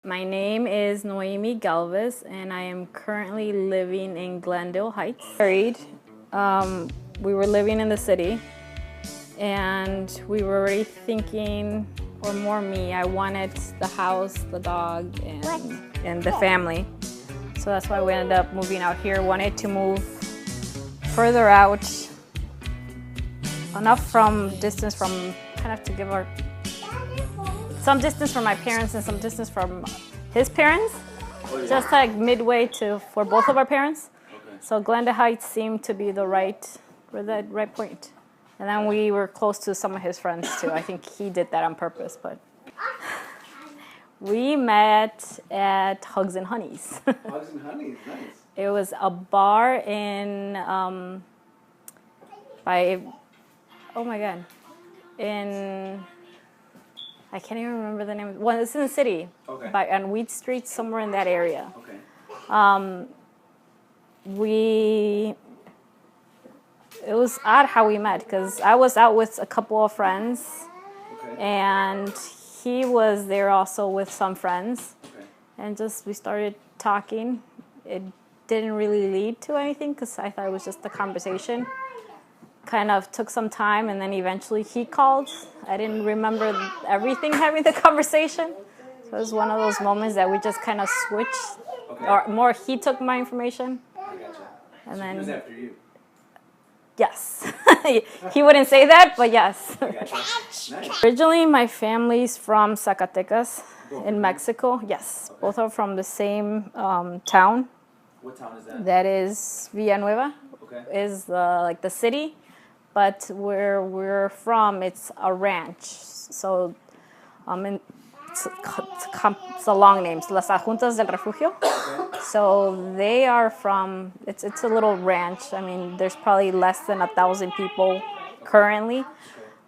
My name is Noemi Galvez, and I am currently living in Glendale Heights. Married, we were living in the city, and we were already thinking, or more me, I wanted the house, the dog, and the family. So that's why we ended up moving out here. Wanted to move further out, enough from distance from kind of to give our some distance from my parents and some distance from his parents, just like midway for both of our parents. Okay. So Glendale Heights seemed to be the right point. And then we were close to some of his friends too. I think he did that on purpose, but we met at Hugs and Honeys. Hugs and Honeys, nice. It was a bar in I can't even remember the name. Well, it's in the city, okay. On Wheat Street, somewhere in that area. Okay. It was odd how we met because I was out with a couple of friends, Okay. and he was there also with some friends, Okay. and we started talking. It didn't really lead to anything because I thought it was just a conversation. Kind of took some time, and then eventually he called. I didn't remember everything having the conversation. So it was one of those moments that we just kind of switched, Okay. or more he took my information. I gotcha. And so then he was after you. Yes. He wouldn't say that, but yes. I gotcha. Nice. Originally, my family's from Zacatecas Both in of Mexico. Yes, Okay. both are from the same town. What town is that? That is Villanueva. Okay. Is like the city, but where we're from, it's a ranch. So, it's a long name. Las Adjuntas del Refugio. Okay. So they are from. It's a little ranch. I mean, there's probably less than 1,000 people currently.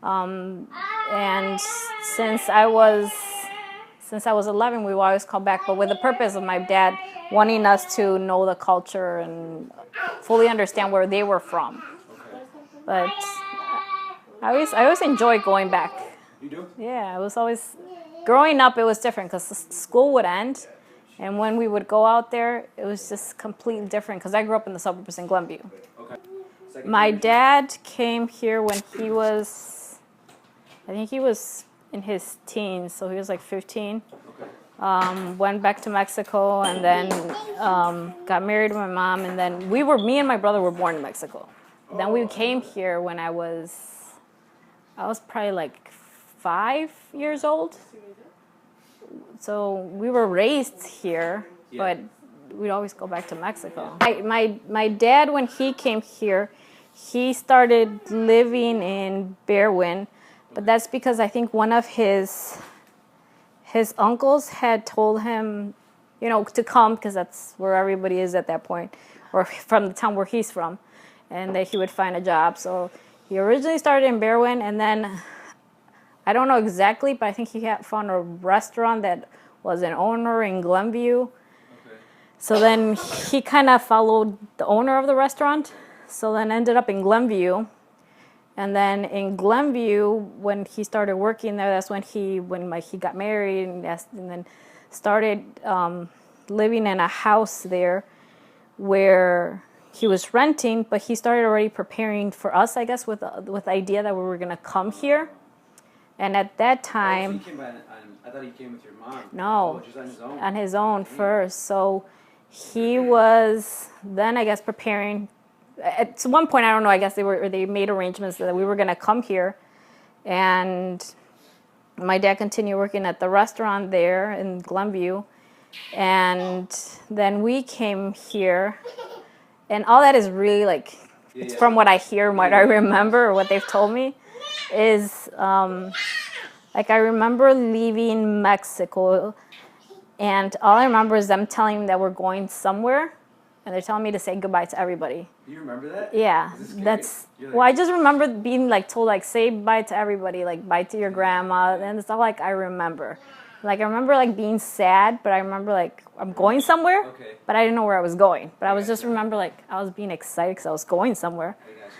And since I was 11, we would always call back, but with the purpose of my dad wanting us to know the culture and fully understand where they were from. Okay. But I always enjoy going back. You do? Yeah, it was always growing up. It was different because school would end, and when we would go out there, it was just completely different. Because I grew up in the suburbs in Glenview. Okay. My dad came here when he was, I think he was in his teens, so he was like 15. Okay. Went back to Mexico, and then got married to my mom, and then me and my brother were born in Mexico. Then we came here when I was probably like 5 years old. So we were raised here, but we'd always go back to Mexico. My dad, when he came here, he started living in Berwyn, but that's because I think one of his uncles had told him, to come because that's where everybody is at that point, or from the town where he's from, and that he would find a job. So he originally started in Berwyn, and then I don't know exactly, but I think he had found a restaurant that was an owner in Glenview. Okay. So then he kind of followed the owner of the restaurant. So then ended up in Glenview. And then in Glenview, when he started working there, that's when he got married and then started living in a house there where he was renting, but he started already preparing for us, I guess, with the idea that we were going to come here. And at that time... Oh, so he came I thought he came with your mom. No. Oh, just on his own? On his own first. So he was then, I guess, preparing... At one point, I don't know, I guess they made arrangements that we were going to come here. And my dad continued working at the restaurant there in Glenview. And then we came here. And all that is really like, it's from what I hear and what I remember or what they've told me, is like I remember leaving Mexico, and all I remember is them telling me that we're going somewhere, and they're telling me to say goodbye to everybody. Do you remember that? Yeah, well, I just remember being like told like say bye to everybody, like bye to your grandma, and it's not like I remember. Like I remember like being sad, but I remember like I'm going somewhere, Okay. but I didn't know where I was going. But I was just remember like I was being excited because I was going somewhere. I gotcha.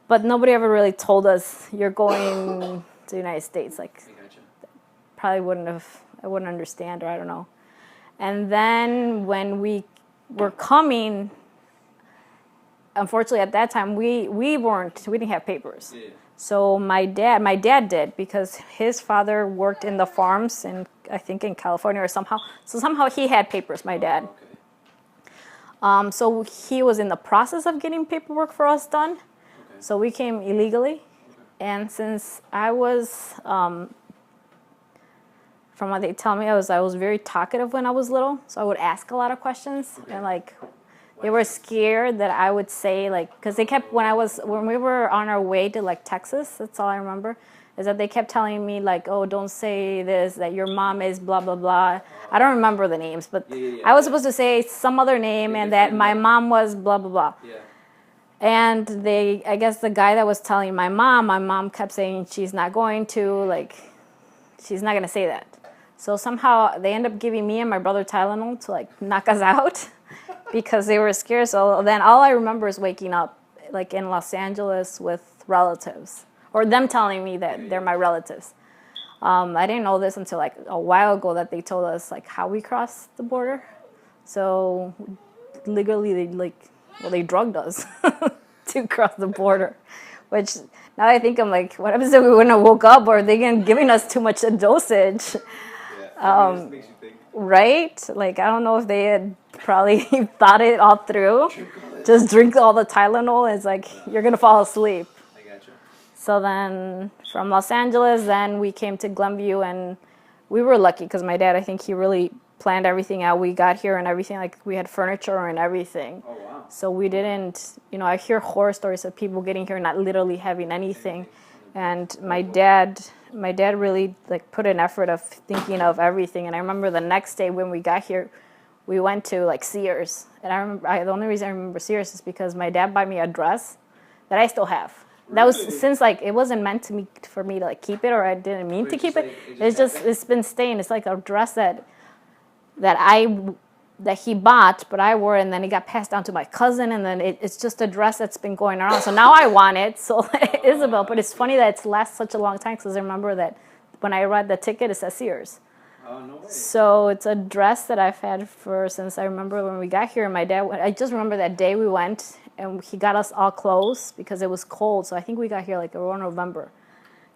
But nobody ever really told us you're going to the United States. Like I gotcha. probably I wouldn't understand, or I don't know. And then when we were coming, unfortunately at that time we didn't have papers. Yeah. So my dad did, because his father worked in the farms in, I think, in California or somehow. So somehow he had papers, my dad. Okay. So he was in the process of getting paperwork for us done. Okay. So we came illegally. Okay. And since I was, from what they tell me, I was very talkative when I was little. So I would ask a lot of questions. Okay. And like, they were scared that I would say, like, because they kept, when we were on our way to like Texas, that's all I remember, is that they kept telling me like, oh, don't say this, that your mom is blah, blah, blah. I don't remember the names, but I was supposed to say some other name, and that my mom was blah, blah, blah. Yeah. And I guess the guy that was telling my mom kept saying she's not going to, like, she's not going to say that. So somehow they end up giving me and my brother Tylenol to like knock us out. Because they were scared. So then all I remember is waking up like in Los Angeles with relatives, or them telling me that they're my relatives. I didn't know this until like a while ago, that they told us like how we crossed the border. So legally they drugged us to cross the border, which now I think I'm like, what happens if we wouldn't have woke up, or are they giving us too much dosage? Yeah. It makes you think. Right? Like, I don't know if they had probably thought it all through. Just drink all the Tylenol. It's like, you're going to fall asleep. I gotcha. So then from Los Angeles, then we came to Glenview, and we were lucky because my dad, I think he really planned everything out. We got here and everything, like we had furniture and everything. Oh, wow. So we didn't, I hear horror stories of people getting here not literally having anything. And my dad really like put an effort of thinking of everything. And I remember the next day when we got here, we went to like Sears. And I remember the only reason I remember Sears is because my dad bought me a dress that I still have. That was since like it wasn't meant for me to like keep it, or I didn't mean to keep it. It's been staying. It's like a dress that he bought, but I wore it, and then it got passed down to my cousin, and then it's just a dress that's been going around. So now I want it. So Isabel, but it's funny that it's lasted such a long time, because I remember that when I read the ticket, it says Sears. Oh, no way. So it's a dress that I've had since I remember when we got here. And my dad, I just remember that day we went, and he got us all clothes because it was cold. So I think we got here like around November,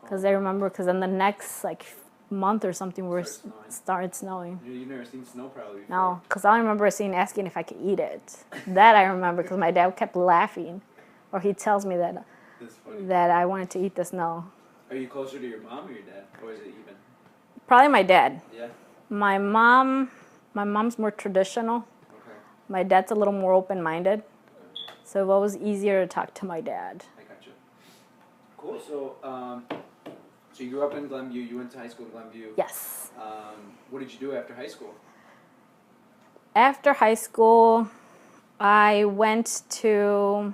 because I remember, because then the next like month or something started snowing. You've never seen snow probably before. No, because I remember asking if I could eat it. That I remember, because my dad kept laughing, or he tells me that I wanted to eat the snow. Are you closer to your mom or your dad, or is it even? Probably my dad. Yeah. My mom's more traditional. Okay. My dad's a little more open-minded. So it was easier to talk to my dad. I gotcha. Cool. So, so you grew up in Glenview. You went to high school in Glenview. Yes. What did you do after high school? After high school, after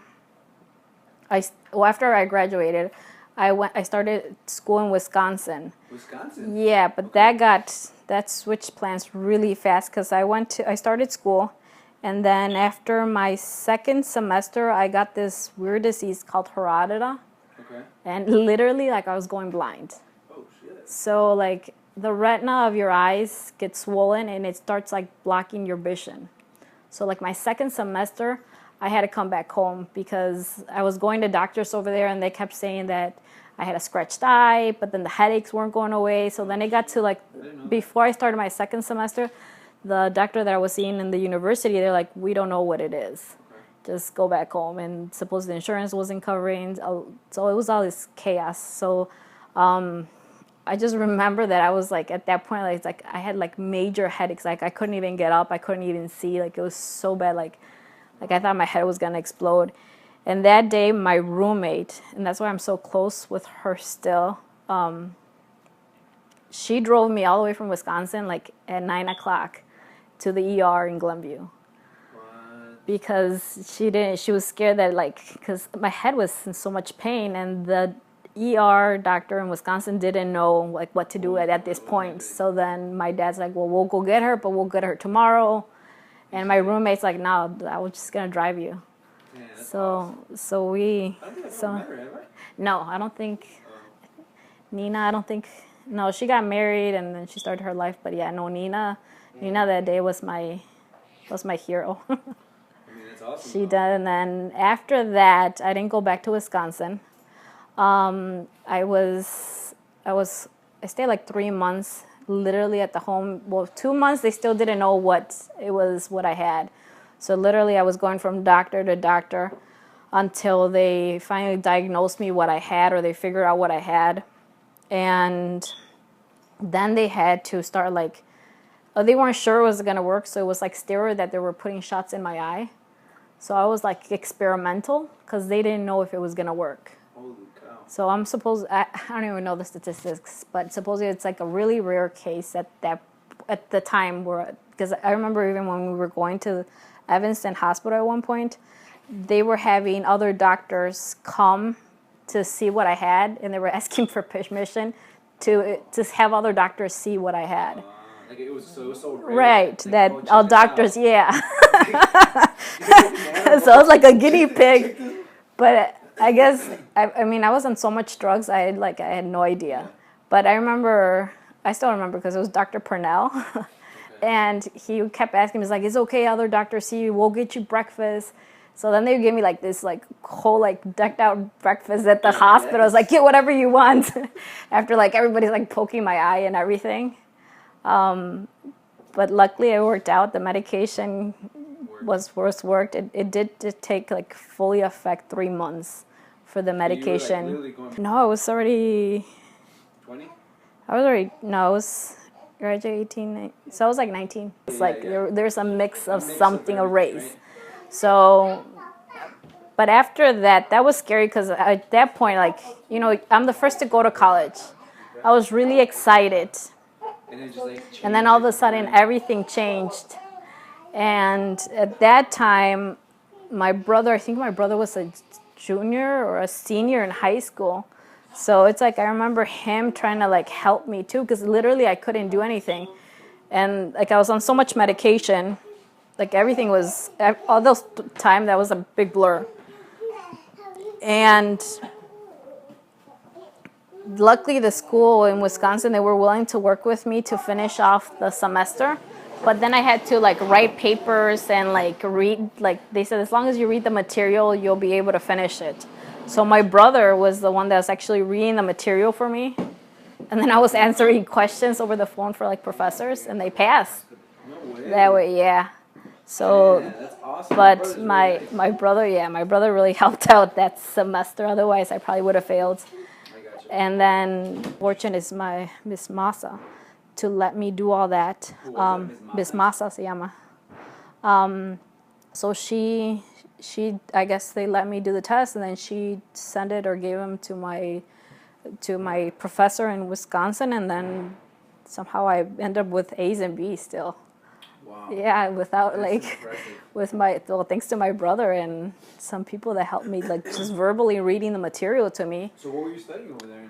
I graduated, I started school in Wisconsin. Wisconsin? Yeah, but that switched plans really fast, because I started school, and then after my second semester, I got this weird disease called Herodita. Okay. And literally, like, I was going blind. Oh, shit. So, like, the retina of your eyes gets swollen, and it starts, like, blocking your vision. So, like, my second semester, I had to come back home, because I was going to doctors over there, and they kept saying that I had a scratched eye, but then the headaches weren't going away. So then it got to, like, before I started my second semester, the doctor that I was seeing in the university, they're like, we don't know what it is. Just go back home. And suppose the insurance wasn't covering. So it was all this chaos. So I just remember that I was like, at that point, like, it's like I had like major headaches. Like I couldn't even get up. I couldn't even see. Like it was so bad. Like I thought my head was going to explode. And that day, my roommate, and that's why I'm so close with her still, she drove me all the way from Wisconsin, like at 9 o'clock, to the ER in Glenview. Because she was scared that, like, because my head was in so much pain, and the ER doctor in Wisconsin didn't know, like, what to do at this point. So then my dad's like, well, we'll go get her, but we'll get her tomorrow. And my roommate's like, no, I was just going to drive you. Yeah, so we... I don't think I've met her, have I? No, I don't think... Nina, I don't think... No, she got married, and then she started her life. But yeah, no, Nina Nina that day was my hero. I mean, that's awesome. She though. did, and then after that, I didn't go back to Wisconsin. I stayed like 3 months, literally at the home. Well, 2 months they still didn't know what I had. So literally, I was going from doctor to doctor until they finally diagnosed me what I had, or they figured out what I had, and then they had to start like. They weren't sure it was gonna work, so it was like steroid that they were putting shots in my eye. So I was like experimental because they didn't know if it was gonna work. Holy cow. So I don't even know the statistics, but supposedly it's like a really rare case at the time where, because I remember even when we were going to Evanston Hospital at one point, they were having other doctors come to see what I had, and they were asking for permission to have other doctors see what I had. Like it was so rare. Right, Like, that oh, check all this doctors, out. yeah. So I was like a guinea pig, but I guess I mean I was on so much drugs I had no idea, but I still remember because it was Dr. Purnell, and he kept asking me, he's like, it's okay, other doctors see you, we'll get you breakfast. So then they would give me like this like whole like decked out breakfast at the hospital. I was like, get whatever you want, after like everybody's like poking my eye and everything. But luckily it worked out. The medication worked. It did take like fully effect 3 months for the medication. You were, like, going No, I was already 20? I was graduated 18, so I was like 19. It's like there's a mix of something, a race. Right? So, but after that was scary because at that point, like, you know, I'm the first to go to college. I was really excited. And it just like And then all of a sudden, everything changed. And at that time, I think my brother was a junior or a senior in high school. So it's like I remember him trying to like help me too, because literally I couldn't do anything. And like I was on so much medication, like everything was, all those time, that was a big blur. And luckily the school in Wisconsin, they were willing to work with me to finish off the semester. But then I had to like write papers and like read, like they said, as long as you read the material, you'll be able to finish it. So my brother was the one that was actually reading the material for me. And then I was answering questions over the phone for like professors, and they passed. No way. That way, yeah. So, Yeah, that's awesome. but my brother really helped out that semester. Otherwise, I probably would have failed. I got you. And then, fortune is my Miss Masa to let me do all that. Who was that, Miss Masa se llama. So she, I guess they let me do the test, and then she sent it or gave them to my professor in Wisconsin, and then somehow I ended up with A's and B's still. Wow. Yeah, without That's like, impressive. thanks to my brother and some people that helped me, like just verbally reading the material to me. So what were you studying over there in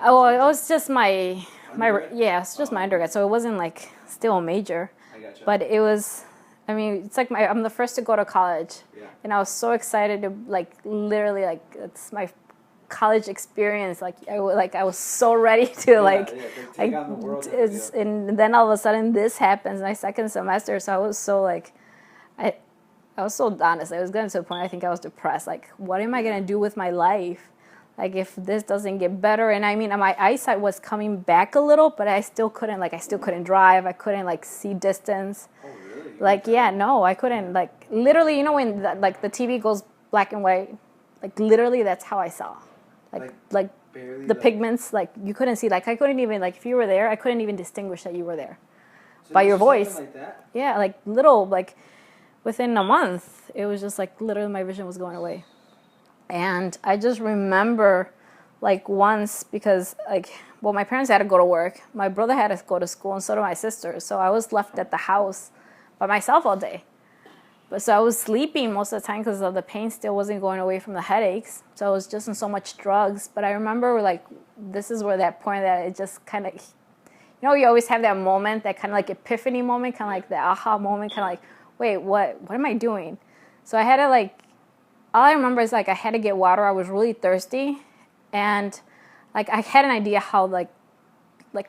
Oh, it was just my undergrad? it's just my undergrad, so it wasn't like still a major, I gotcha. but it was. I mean, it's like I'm the first to go to college, Yeah. and I was so excited to like literally like it's my college experience. Like I was so ready to like take on the world. and then all of a sudden this happens my second semester. So I was so like I was so honest. I was getting to a point I think I was depressed. Like, what am I gonna do with my life? Like, if this doesn't get better. And I mean, my eyesight was coming back a little, but I still couldn't drive. I couldn't like see distance. Oh, really? Like, yeah, no, I couldn't, like, literally, you know, when the TV goes black and white, like, literally, that's how I saw. Like barely, the pigments, like, you couldn't see, like, I couldn't even, like, if you were there, I couldn't even distinguish that you were there So by this your was voice. something like that? Yeah, like, little, like, within a month, it was just, like, literally my vision was going away. And I just remember, like, once, because, like, well, my parents had to go to work. My brother had to go to school, and so did my sister. So I was left at the house by myself all day. But so I was sleeping most of the time because the pain still wasn't going away from the headaches. So I was just on so much drugs. But I remember, like, this is where that point that it just kind of, you know, you always have that moment, that kind of like epiphany moment, kind of like the aha moment, kind of like, wait, what am I doing? So I had to, like, all I remember is, like, I had to get water. I was really thirsty. And, like, I had an idea how, like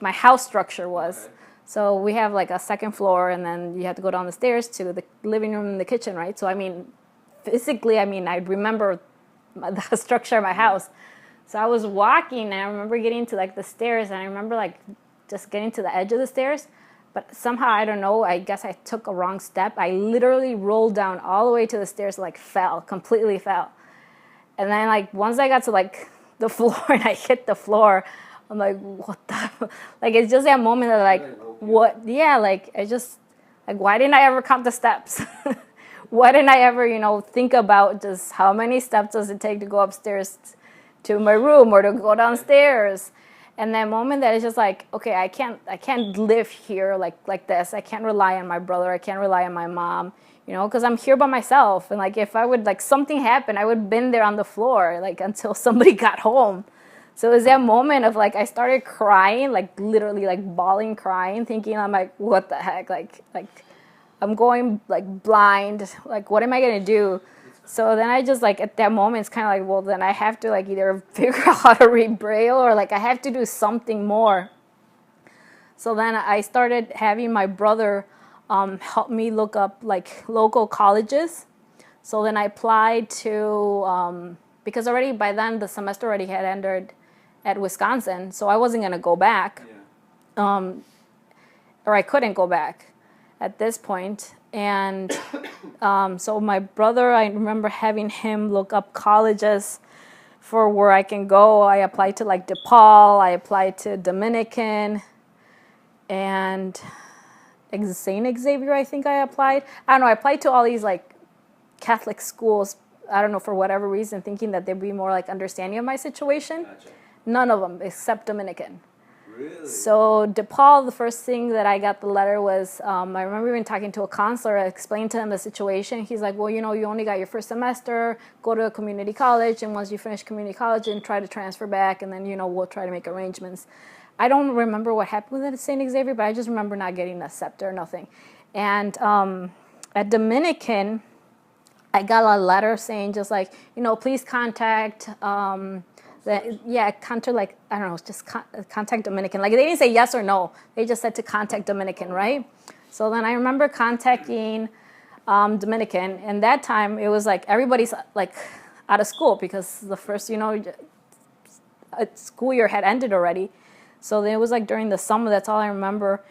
my house structure was. Okay. So we have like a second floor, and then you have to go down the stairs to the living room and the kitchen, right? So I mean, physically, I mean, I remember the structure of my house. So I was walking, and I remember getting to like the stairs, and I remember like just getting to the edge of the stairs. But somehow, I don't know, I guess I took a wrong step. I literally rolled down all the way to the stairs, like completely fell. And then like once I got to like the floor and I hit the floor, I'm like, what the, like, it's just that moment of like, what, yeah, like, I just, like, why didn't I ever count the steps? Why didn't I ever, think about just how many steps does it take to go upstairs to my room or to go downstairs? And that moment that it's just like, okay, I can't live here like this. I can't rely on my brother. I can't rely on my mom, because I'm here by myself. And like, if I would, like, something happened, I would have been there on the floor, like, until somebody got home. So it was that moment of like, I started crying, like literally like bawling, crying, thinking, I'm like, what the heck? Like I'm going like blind. Like, what am I going to do? So then I just like, at that moment, it's kind of like, well, then I have to like either figure out how to read Braille, or like I have to do something more. So then I started having my brother help me look up like local colleges. So then I applied to, because already by then the semester already had ended at Wisconsin, so I wasn't going to go back, or I couldn't go back at this point. And so my brother, I remember having him look up colleges for where I can go. I applied to like DePaul, I applied to Dominican, and St. Xavier, I think I applied. I don't know, I applied to all these like Catholic schools, I don't know, for whatever reason, thinking that they'd be more like understanding of my situation. Gotcha. None of them except Dominican. Really? So DePaul, the first thing that I got the letter was, I remember even talking to a counselor. I explained to him the situation. He's like, well, you only got your first semester, go to a community college, and once you finish community college, and try to transfer back, and then, we'll try to make arrangements. I don't remember what happened with it at St. Xavier, but I just remember not getting accepted or nothing. And at Dominican, I got a letter saying just like, please contact... contact, like, I don't know, just contact Dominican. Like, they didn't say yes or no. They just said to contact Dominican, right? So then I remember contacting Dominican, and that time it was like everybody's like out of school because the first, school year had ended already. So then it was like during the summer, that's all I remember.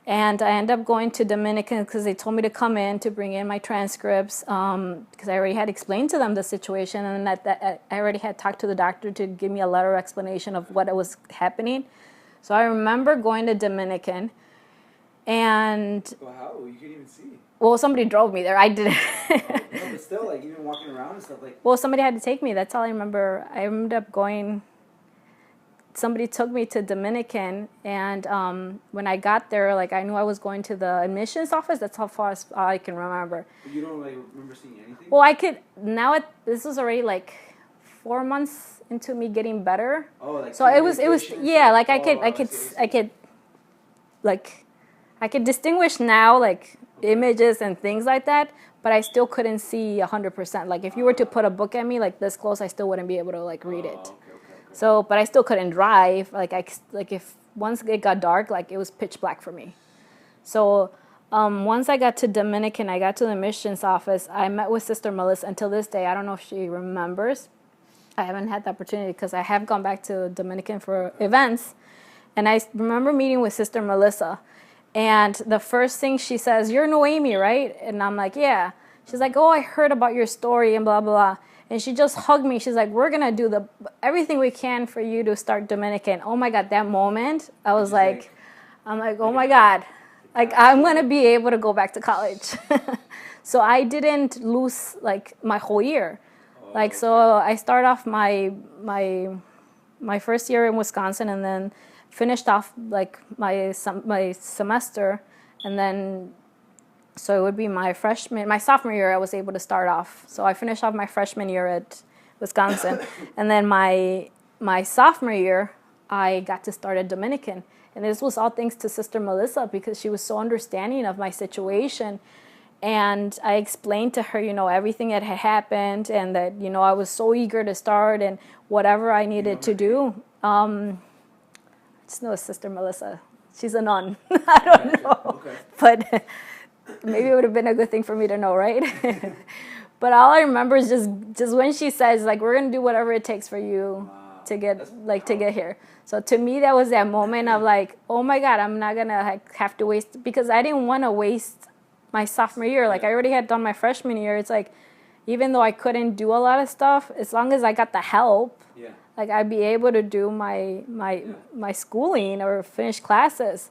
And I ended up going to Dominican because they told me to come in to bring in my transcripts, because I already had explained to them the situation, and that I already had talked to the doctor to give me a letter explanation of what was happening. So I remember going to Dominican, and... Well, how? You couldn't even see. Well, somebody drove me there. I didn't. No, but still, like, even walking around and stuff, like... Well, somebody had to take me. That's all I remember. I ended up going... Somebody took me to Dominican, and when I got there, like, I knew I was going to the admissions office. That's how far as I can remember. But you don't like remember seeing anything? Well, I could now. This was already like 4 months into me getting better. Oh, like so it was yeah. Like I could distinguish now like images and things like that, but I still couldn't see 100%. Like if you were to put a book at me like this close, I still wouldn't be able to like read it. Okay. So, but I still couldn't drive. Like if once it got dark, like it was pitch black for me. So once I got to Dominican, I got to the admissions office. I met with Sister Melissa. Until this day, I don't know if she remembers. I haven't had the opportunity because I have gone back to Dominican for events. And I remember meeting with Sister Melissa. And the first thing she says, "You're Noemi, right?" And I'm like, "Yeah." She's like, "Oh, I heard about your story and blah, blah, blah." And she just hugged me. She's like, "We're going to do everything we can for you to start Dominican." Oh, my God, that moment, I was like, I'm like, oh, my God. Like, I'm going to be able to go back to college. So I didn't lose, like, my whole year. Like, so I started off my first year in Wisconsin and then finished off, like, my semester. And then... So it would be my sophomore year, I was able to start off. So I finished off my freshman year at Wisconsin. And then my sophomore year, I got to start at Dominican. And this was all thanks to Sister Melissa because she was so understanding of my situation. And I explained to her, everything that had happened and that, I was so eager to start and whatever I needed to do. I just know it's Sister Melissa. She's a nun. I don't know. Okay. But maybe it would have been a good thing for me to know, right? But all I remember is just when she says, like, we're going to do whatever it takes for you to get here. So to me, that was that moment of like, oh my God, I'm not going to have to waste, because I didn't want to waste my sophomore year. Like, I already had done my freshman year. It's like, even though I couldn't do a lot of stuff, as long as I got the help, like, I'd be able to do my schooling or finish classes.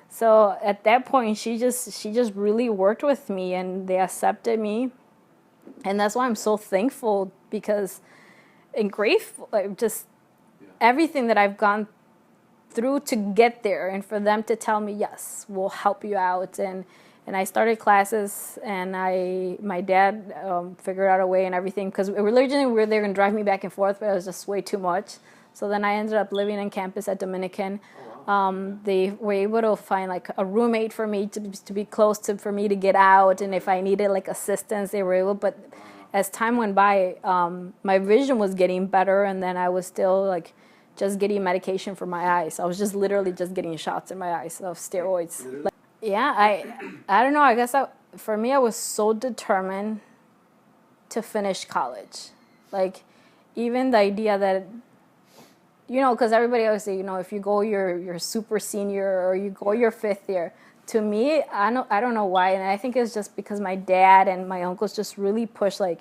So at that point, she just really worked with me, and they accepted me. And that's why I'm so thankful, because, and grateful, like, just everything that I've gone through to get there, and for them to tell me, yes, we'll help you out. And I started classes, and my dad figured out a way and everything, because originally they were going to drive me back and forth, but it was just way too much. So then I ended up living in campus at Dominican. They were able to find like a roommate for me to be close to, for me to get out, and if I needed like assistance, they were able. But as time went by, my vision was getting better, and then I was still like just getting medication for my eyes. I was just literally just getting shots in my eyes of steroids. Like, yeah, I don't know. I guess for me, I was so determined to finish college. Like, even the idea that, you know, because everybody always say, you know, if you go your super senior or you go your fifth year. To me, I don't know why, and I think it's just because my dad and my uncles just really push, like,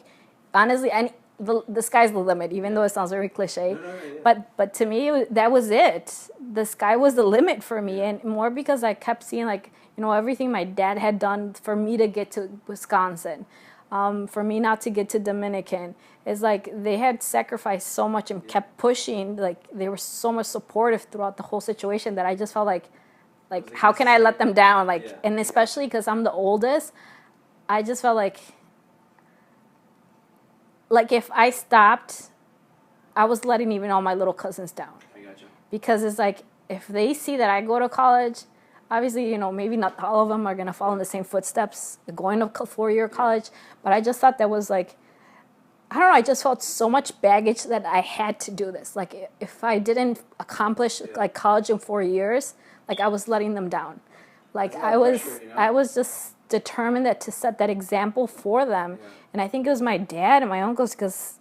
honestly, and the sky's the limit, even though it sounds very cliche. But to me, that was it. The sky was the limit for me, and more because I kept seeing, like, you know, everything my dad had done for me to get to Wisconsin, for me not to get to Dominican. It's like they had sacrificed so much and kept pushing. Like, they were so much supportive throughout the whole situation that I just felt like how can I let them down? Like, and especially because I'm the oldest, I just felt like if I stopped, I was letting even all my little cousins down. I gotcha. Because it's like, if they see that I go to college, obviously, you know, maybe not all of them are going to follow in the same footsteps, going to 4-year college, but I just thought that was like, I don't know, I just felt so much baggage that I had to do this. Like, if I didn't accomplish like college in 4 years, like, I was letting them down. Like, I was just determined to set that example for them. And I think it was my dad and my uncles, because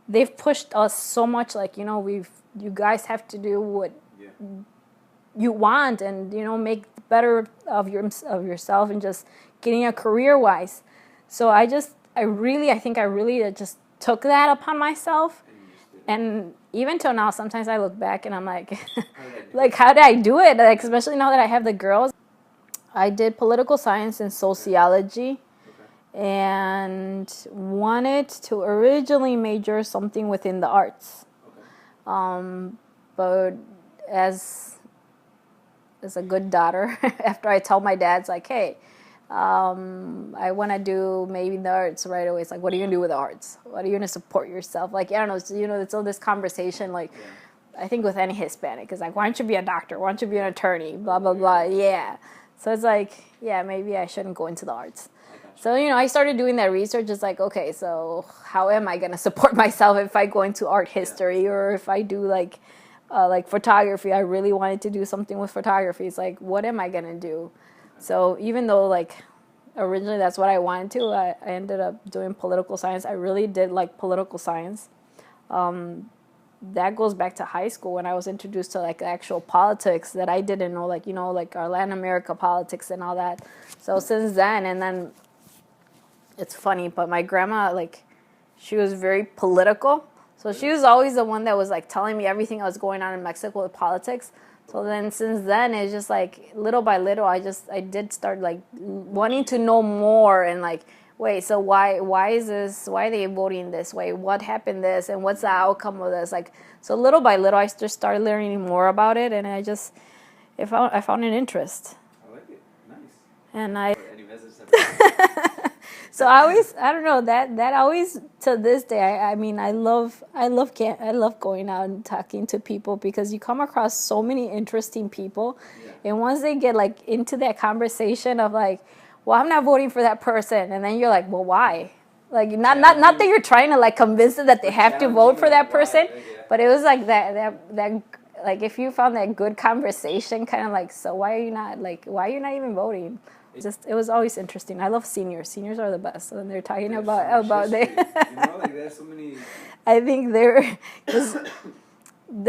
they've pushed us so much, like, you know, you guys have to do what you want, and, you know, make better of yourself, and just getting a career-wise. So I think I really just took that upon myself. And even till now, sometimes I look back and I'm like, like, how did I do it? Like, especially now that I have the girls. I did political science and sociology, and wanted to originally major something within the arts. But as a good daughter, after I tell my dad, it's like, hey, I want to do maybe the arts right away. It's like, what are you going to do with the arts? What are you going to support yourself? Like, I don't know, you know, it's all this conversation, like, I think with any Hispanic, it's like, why don't you be a doctor? Why don't you be an attorney? Blah, blah, blah. Yeah. So it's like, yeah, maybe I shouldn't go into the arts. So, you know, I started doing that research. It's like, okay, so how am I going to support myself if I go into art history, or if I do like photography? I really wanted to do something with photography. It's like, what am I going to do? So even though, like, originally that's what I wanted to, I ended up doing political science. I really did like political science. That goes back to high school, when I was introduced to, like, actual politics that I didn't know, like, you know, like our Latin America politics and all that. So since then, and then it's funny, but my grandma, like, she was very political. So she was always the one that was, like, telling me everything that was going on in Mexico with politics. So then since then, it's just like, little by little, I did start, like, wanting to know more, and, like, wait, so why is this, why are they voting this way? What happened this, and what's the outcome of this? Like, so little by little, I just started learning more about it, and I found an interest. I like it. Nice. And so I don't know, that always, to this day, I mean, I love going out and talking to people, because you come across so many interesting people, and once they get, like, into that conversation of, like, well, I'm not voting for that person, and then you're like, well, why? Like, not that you're trying to, like, convince them that they have to vote for that person, but it was like that like if you found that good conversation, kind of like, so why are you not even voting? It was always interesting. I love seniors. Seniors are the best. And they're talking about like there's so many. I think they're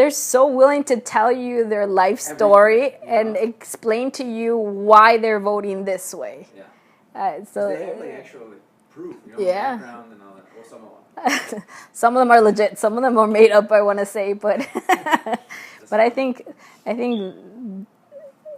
so willing to tell you their life story and explain to you why they're voting this way. Yeah. So they have actual proof, background and all that. Well, some of them. Some of them are legit. Some of them are made up, I want to say, but but I think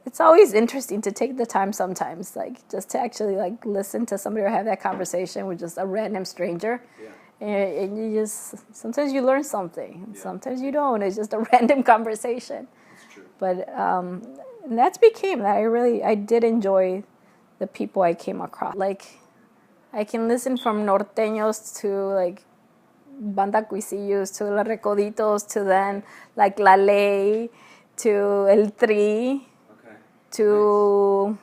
it's always interesting to take the time sometimes, like just to actually like listen to somebody or have that conversation with just a random stranger. Yeah. And you just, sometimes you learn something, sometimes you don't. It's just a random conversation. That's true. But and that became that I did enjoy the people I came across. Like, I can listen from norteños to like banda cuisillos to los recoditos to then like La Ley to El Tri to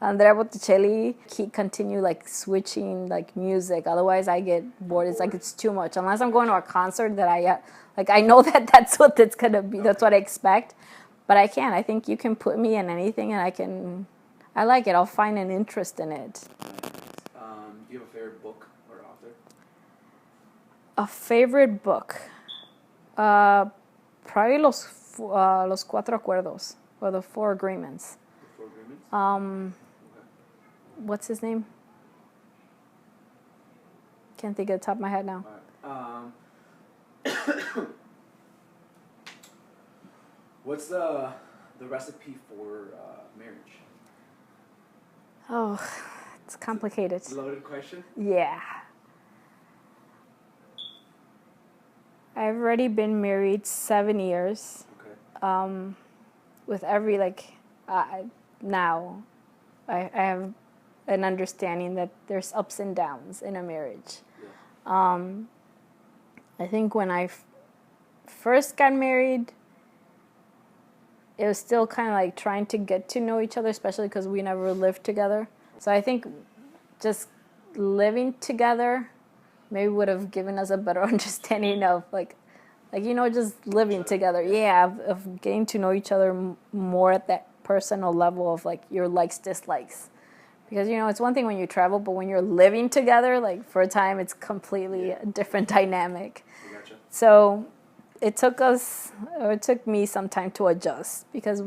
Andrea Botticelli. He continue like switching like music. Otherwise, I get bored. It's like it's too much. Unless I'm going to a concert that I know that that's what it's gonna be. That's what I expect. But I can. I think you can put me in anything, and I like it. I'll find an interest in it. Do you have a favorite book or author? A favorite book, probably los Cuatro Acuerdos, or the Four Agreements. The Four Agreements. What's his name? Can't think of the top of my head now. What's the recipe for marriage? Oh, it's complicated. Loaded question? Yeah. I've already been married 7 years. Okay. With every now, I have an understanding that there's ups and downs in a marriage. Yeah. I think when I first got married, it was still kind of like trying to get to know each other, especially because we never lived together. So I think just living together maybe would have given us a better understanding of just living together. Yeah, of getting to know each other more at that personal level of like your likes, dislikes. Because, it's one thing when you travel, but when you're living together, like for a time, it's completely a different dynamic. Gotcha. So it took me some time to adjust because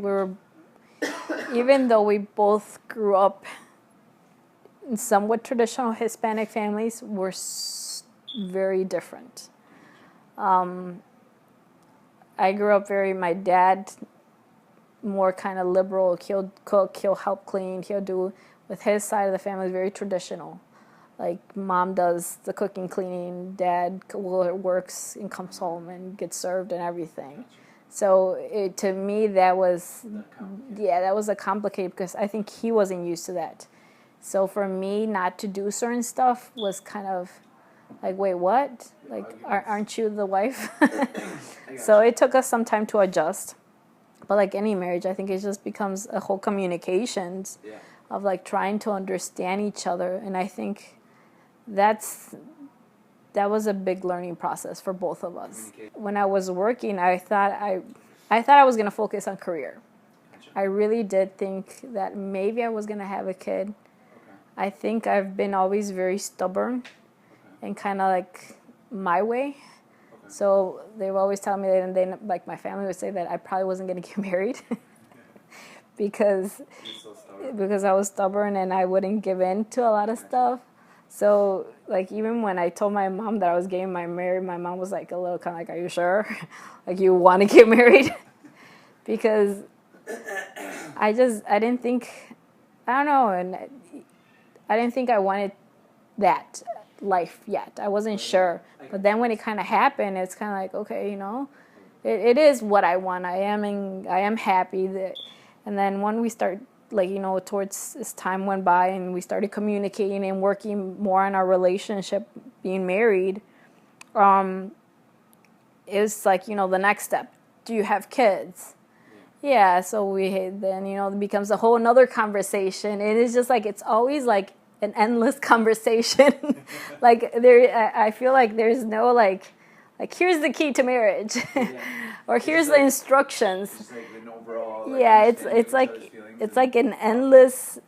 even though we both grew up in somewhat traditional Hispanic families, we're very different. I grew up my dad, more kind of liberal. He'll cook, he'll help clean, he'll do, with his side of the family, very traditional. Like mom does the cooking, cleaning, dad works and comes home and gets served and everything. So to me, that was a complicated because I think he wasn't used to that. So for me, not to do certain stuff was kind of like, wait, what? Like, aren't you the wife? So it took us some time to adjust. But like any marriage, I think it just becomes a whole communications of like trying to understand each other. And I think that was a big learning process for both of us. When I was working, I thought I was going to focus on career. Gotcha. I really did think that maybe I was going to have a kid. Okay. I think I've been always very stubborn and kind of like my way. Okay. So they would always tell me that, and then like my family would say that I probably wasn't going to get married because I was stubborn and I wouldn't give in to a lot of stuff. So, like, even when I told my mom that I was getting married, my mom was, like, a little kind of like, are you sure? Like, you want to get married? Because I didn't think, I don't know, and I didn't think I wanted that life yet. I wasn't sure. But then when it kind of happened, it's kind of like, okay, it is what I want. I am happy that, and then when we start, like, towards as time went by and we started communicating and working more on our relationship, being married, it was like, the next step. Do you have kids? Yeah, so then, it becomes a whole another conversation. It is just like, it's always like an endless conversation. Like I feel like there's no like like here's the key to marriage, or here's the like, instructions. Just like an overall. Like, Yeah, it's like an endless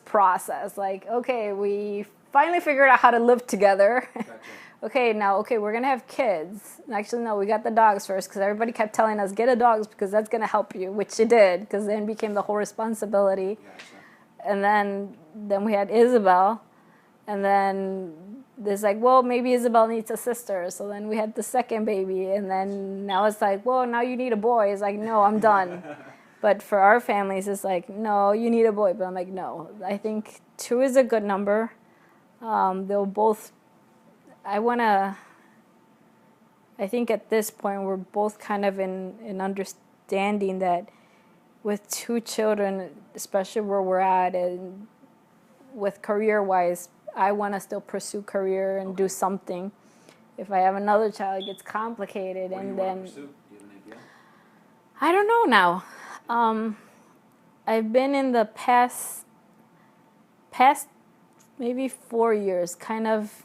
process. Like, okay, we finally figured out how to live together. Gotcha. Okay, we're gonna have kids. Actually, no, we got the dogs first because everybody kept telling us get a dogs because that's gonna help you, which it did because then became the whole responsibility. Gotcha. And then we had Isabel, and then there's like, well, maybe Isabel needs a sister. So then we had the second baby, and then now it's like, well, now you need a boy. It's like, no, I'm done. But for our families, it's like, no, you need a boy. But I'm like, no, I think 2 is a good number. They'll both. I think at this point we're both kind of in understanding that with 2 children, especially where we're at, and with career-wise, I want to still pursue career and do something. If I have another child, it gets complicated, What and do you then want to pursue? Do you have an idea? I don't know now. I've been in the past maybe 4 years, kind of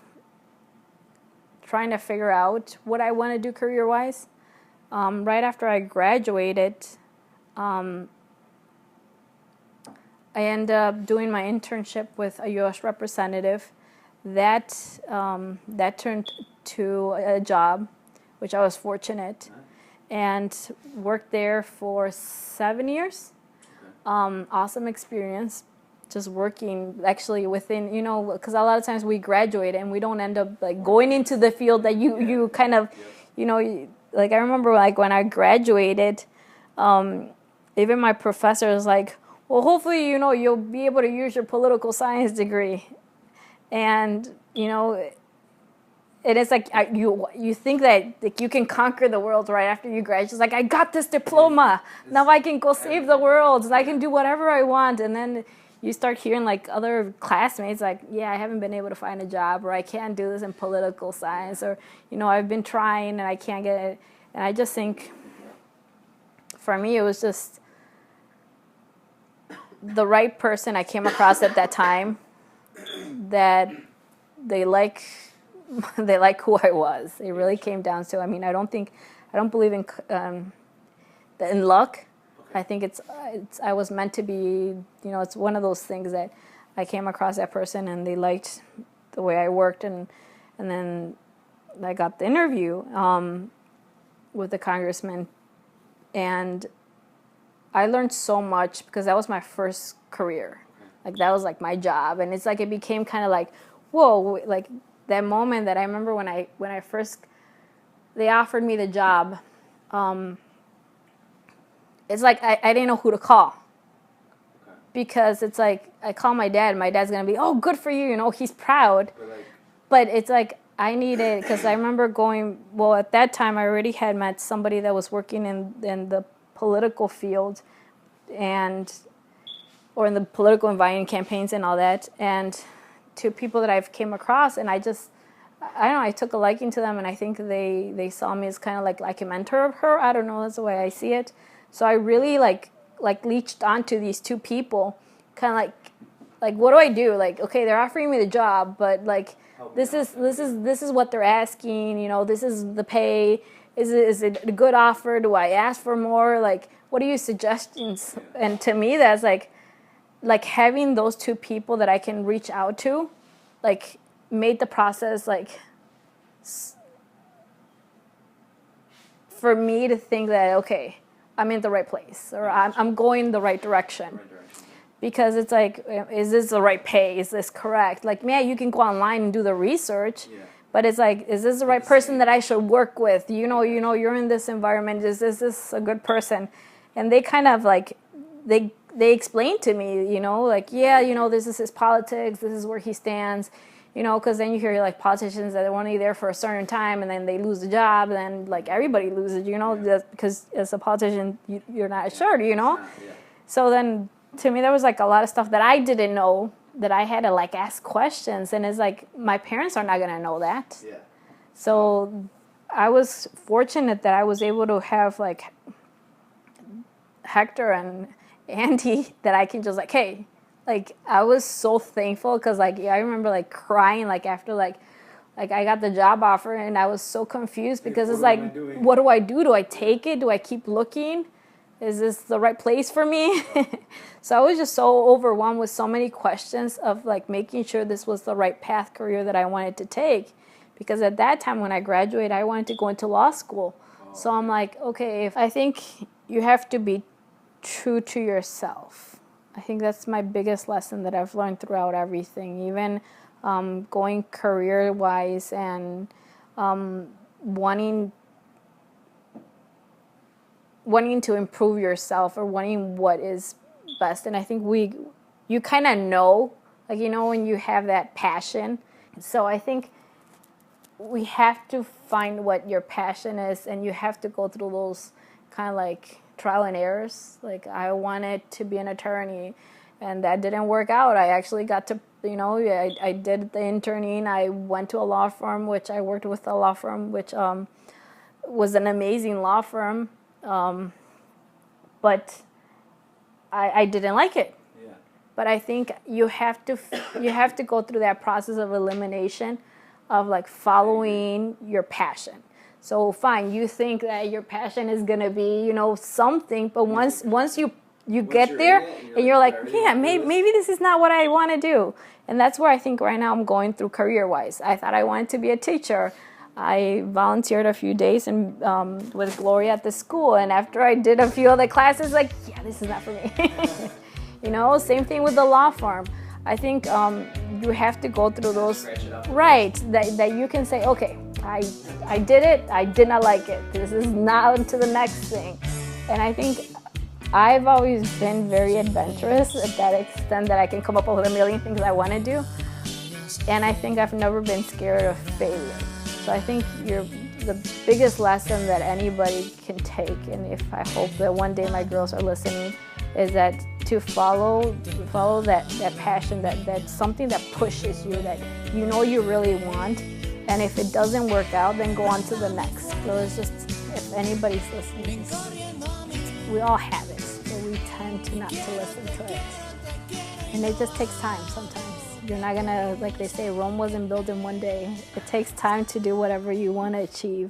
trying to figure out what I want to do career-wise. Right after I graduated, I ended up doing my internship with a U.S. representative. That turned to a job, which I was fortunate, and worked there for 7 years. Awesome experience. Just working actually within, because a lot of times we graduate and we don't end up like going into the field that you kind of, like I remember like when I graduated, even my professor was like, well, hopefully, you'll be able to use your political science degree. And, it is like you think that like, you can conquer the world right after you graduate. It's like, I got this diploma. Now I can go save the world. I can do whatever I want. And then you start hearing like other classmates like, yeah, I haven't been able to find a job, or I can't do this in political science, or, I've been trying and I can't get it. And I just think for me, it was just the right person I came across at that time that they like who I was. It really came down to, I don't believe in luck. I think I was meant to be, it's one of those things that I came across that person and they liked the way I worked, and then I got the interview with the congressman, and I learned so much because that was my first career. Like that was like my job, and it's like it became kind of like, whoa, like that moment that I remember when I first they offered me the job. It's like I didn't know who to call, because it's like I call my dad. My dad's gonna be, oh, good for you, he's proud. But it's like I needed, because I remember going. Well, at that time I already had met somebody that was working in the political field, or in the political environment, campaigns and all that, and to people that I've came across, and I don't know, I took a liking to them, and I think they saw me as kind of like a mentor of her. I don't know, that's the way I see it. So I really like leached onto these 2 people, kind of like what do I do? Like, okay, they're offering me the job, but like this is what they're asking. This is the pay. Is it a good offer? Do I ask for more? Like, what are your suggestions? And to me, that's like having those 2 people that I can reach out to, like made the process like for me to think that, okay, I'm in the right place, or I'm going the right direction. Because it's like, is this the right pay? Is this correct? Like, man, you can go online and do the research, but it's like, is this the right person that I should work with? You're in this environment. Is this a good person? And they kind of like, they explained to me, like, this is his politics. This is where he stands. Because then you hear like politicians that are only there for a certain time and then they lose the job, and then like everybody loses, because as a politician you're not assured, So then to me there was like a lot of stuff that I didn't know that I had to like ask questions, and it's like my parents are not gonna know that. So I was fortunate that I was able to have like Hector and Andy that I can just like, hey. Like, I was so thankful because, like, I remember, like, crying, like, after, like, Like I got the job offer and I was so confused because it's what like, am I doing? what do I do? Do I take it? Do I keep looking? Is this the right place for me? So I was just so overwhelmed with so many questions of like making sure this was the right path career that I wanted to take. Because at that time when I graduated, I wanted to go into law school. So I'm like, okay, I think you have to be true to yourself. I think that's my biggest lesson that I've learned throughout everything, even going career-wise and wanting to improve yourself or wanting what is best. And I think you kind of know, like, you know, when you have that passion. So I think we have to find what your passion is, and you have to go through those kind of like trial and errors. Like I wanted to be an attorney and that didn't work out. I actually got to, you know, I did the interning. I went to a law firm, which I worked with a law firm, which was an amazing law firm. But I didn't like it. Yeah. But I think you have to go through that process of elimination, of like following your passion. So fine, you think that your passion is gonna be, you know, something, but once you get there and you're like, yeah, maybe this is not what I want to do. And that's where I think right now I'm going through career-wise. I thought I wanted to be a teacher. I volunteered a few days and with Gloria at the school, and after I did a few other classes, like, yeah, this is not for me. You know, same thing with the law firm. I think you have to go through those, right, that you can say, okay, I did it, I did not like it. This is now to the next thing. And I think I've always been very adventurous at that extent that I can come up with a million things I want to do. And I think I've never been scared of failure. So I think the biggest lesson that anybody can take, and if I hope that one day my girls are listening, is that to follow that passion, that something that pushes you, that you know you really want. And if it doesn't work out, then go on to the next. So it's just, if anybody's listening, we all have it, but we tend to not to listen to it. And it just takes time sometimes. You're not gonna, like they say, Rome wasn't built in one day. It takes time to do whatever you want to achieve.